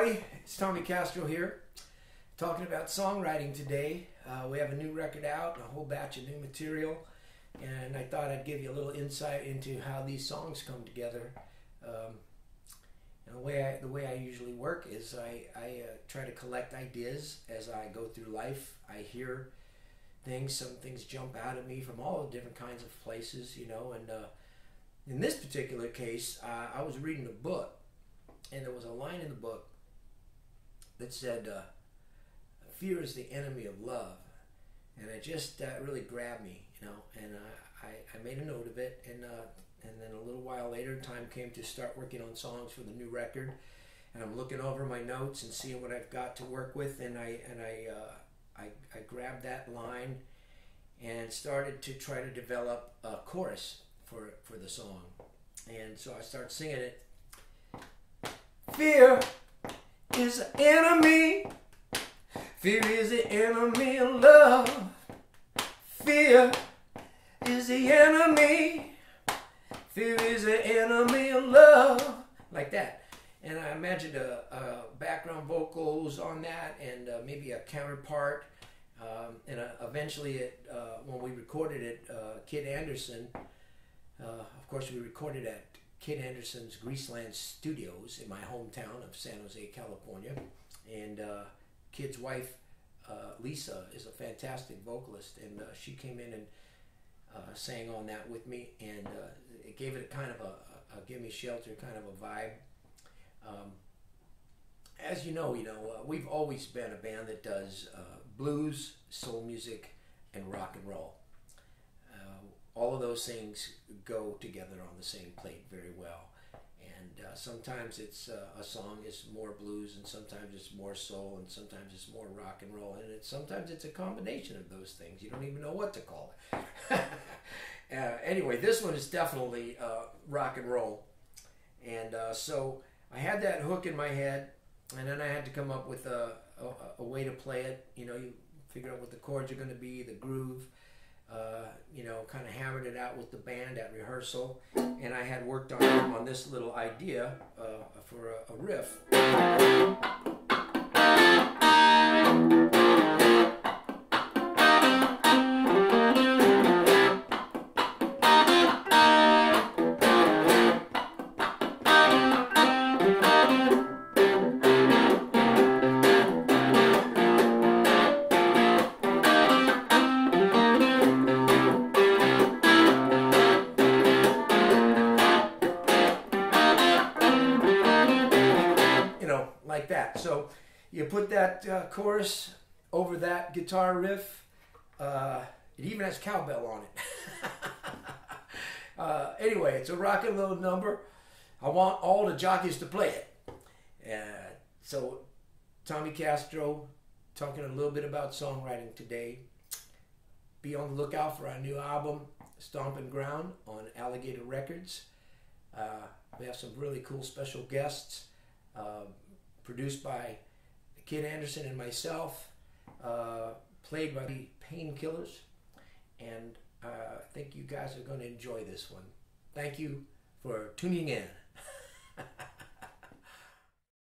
everybody, it's Tommy Castro here, talking about songwriting today. We have a new record out, a whole batch of new material, and I thought I'd give you a little insight into how these songs come together. The way I usually work is I try to collect ideas as I go through life. I hear things, some things jump out at me from all the different kinds of places, you know, and in this particular case, I was reading a book, and there was a line in the book that said, fear is the enemy of love. And it just really grabbed me, you know, and I made a note of it, and then a little while later, time came to start working on songs for the new record, and I'm looking over my notes and seeing what I've got to work with, and I grabbed that line and started to try to develop a chorus for the song. And so I started singing it. Fear is the enemy. Fear is the enemy of love. Fear is the enemy. Fear is the enemy of love. Like that. And I imagined a background vocals on that, and maybe a counterpart. And eventually, when we recorded it, Kid Anderson, of course, we recorded at Kid Anderson's Greaseland Studios in my hometown of San Jose, California. And Kid's wife, Lisa, is a fantastic vocalist, and she came in and sang on that with me, and it gave it a kind of a Give Me Shelter kind of a vibe. As you know, we've always been a band that does blues, soul music, and rock and roll. All of those things go together on the same plate very well. And sometimes it's a song is more blues, and sometimes it's more soul, and sometimes it's more rock and roll, and sometimes it's a combination of those things. You don't even know what to call it. Anyway, this one is definitely rock and roll. And so I had that hook in my head, and then I had to come up with a way to play it. You know, you figure out what the chords are going to be, the groove. Kind of hammered it out with the band at rehearsal, and I had worked on this little idea for a riff. Like that. So you put that chorus over that guitar riff. It even has cowbell on it. Anyway, it's a rockin' little number. I want all the jockeys to play it. So Tommy Castro talking a little bit about songwriting today. Be on the lookout for our new album, Stompin' Ground, on Alligator Records. We have some really cool special guests. Produced by Kid Anderson and myself, played by the Painkillers, and I think you guys are going to enjoy this one. Thank you for tuning in.